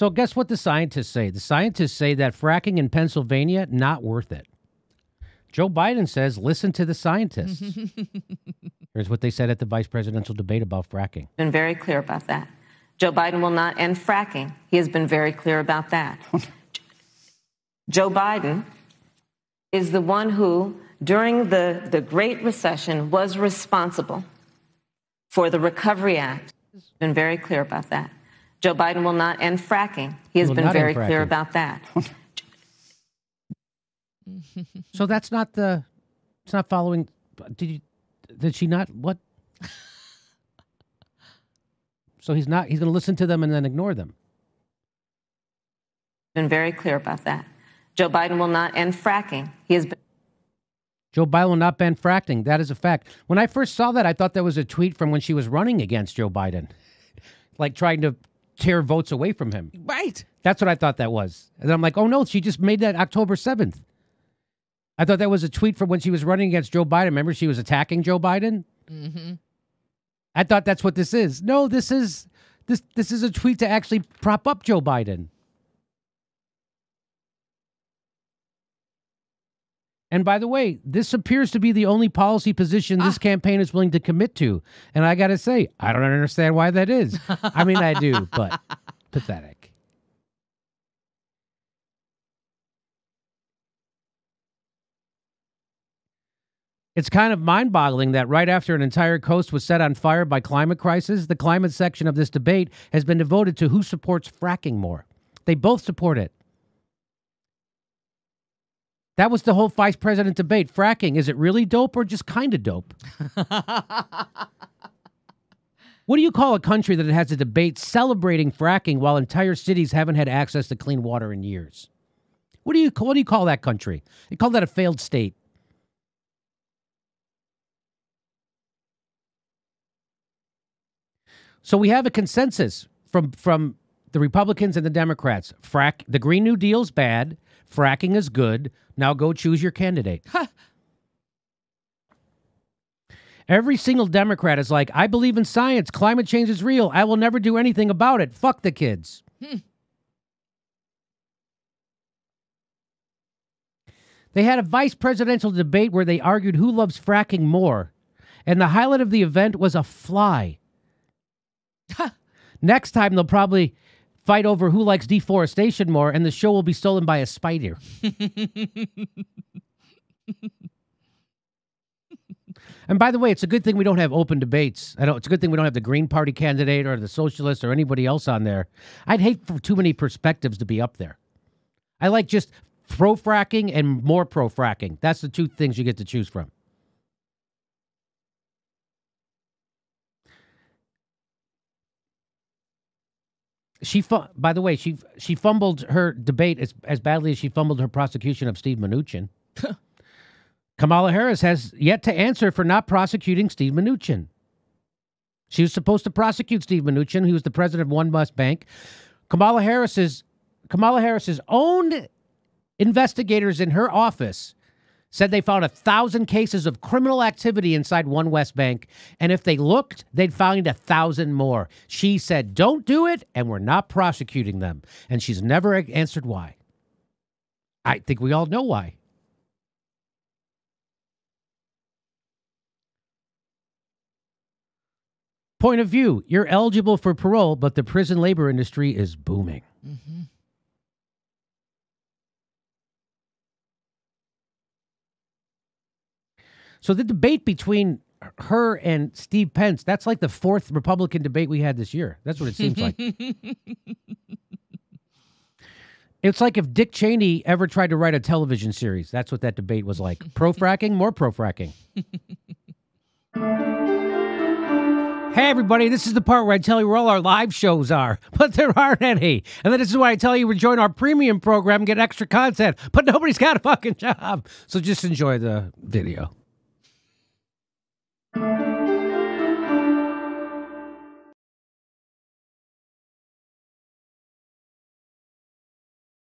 So guess what the scientists say? The scientists say that fracking in Pennsylvania, not worth it. Joe Biden says, listen to the scientists. Here's what they said at the vice presidential debate about fracking. Been very clear about that. Joe Biden will not end fracking. He has been very clear about that. Joe Biden is the one who, during the Great Recession, was responsible for the Recovery Act. He's been very clear about that. Joe Biden will not end fracking. He has been very clear about that. So that's not the, it's not following, did she not, what? So he's going to listen to them and then ignore them. Been very clear about that. Joe Biden will not end fracking. He has been. Joe Biden will not ban fracking. That is a fact. When I first saw that, I thought that was a tweet from when she was running against Joe Biden. Like trying to tear votes away from him. Right. That's what I thought that was. And then I'm like, oh no, she just made that October 7th. I thought that was a tweet from when she was running against Joe Biden. Remember, she was attacking Joe Biden? Mm-hmm. I thought that's what this is. No, this is a tweet to actually prop up Joe Biden. And by the way, this appears to be the only policy position this campaign is willing to commit to. And I got to say, I don't understand why that is. I mean, I do, but pathetic. It's kind of mind-boggling that right after an entire coast was set on fire by climate crisis, the climate section of this debate has been devoted to who supports fracking more. They both support it. That was the whole vice president debate. Fracking, is it really dope or just kind of dope? What do you call a country that has a debate celebrating fracking while entire cities haven't had access to clean water in years? What do you call that country? You call that a failed state. So we have a consensus from the Republicans and the Democrats. The Green New Deal's bad. Fracking is good. Now go choose your candidate. Huh. Every single Democrat is like, I believe in science. Climate change is real. I will never do anything about it. Fuck the kids. They had a vice presidential debate where they argued who loves fracking more. And the highlight of the event was a fly. Next time, they'll probably fight over who likes deforestation more, and the show will be stolen by a spider. And by the way, it's a good thing we don't have open debates. It's a good thing we don't have the Green Party candidate or the Socialist or anybody else on there. I'd hate for too many perspectives to be up there. I like just pro-fracking and more pro-fracking. That's the two things you get to choose from. By the way, she fumbled her debate as badly as she fumbled her prosecution of Steve Mnuchin. Kamala Harris has yet to answer for not prosecuting Steve Mnuchin. She was supposed to prosecute Steve Mnuchin, who was the president of One West Bank. Kamala Harris's own investigators in her office said they found 1,000 cases of criminal activity inside One West Bank, and if they looked, they'd find 1,000 more. She said, don't do it, and we're not prosecuting them. And she's never answered why. I think we all know why. Point of view, you're eligible for parole, but the prison labor industry is booming. Mm-hmm. So the debate between her and Steve Pence, that's like the fourth Republican debate we had this year. That's what it seems like. It's like if Dick Cheney ever tried to write a television series. That's what that debate was like. Pro-fracking, more pro-fracking. Hey, everybody, this is the part where I tell you where all our live shows are, but there aren't any. And then this is why I tell you to join our premium program and get extra content, but nobody's got a fucking job. So just enjoy the video.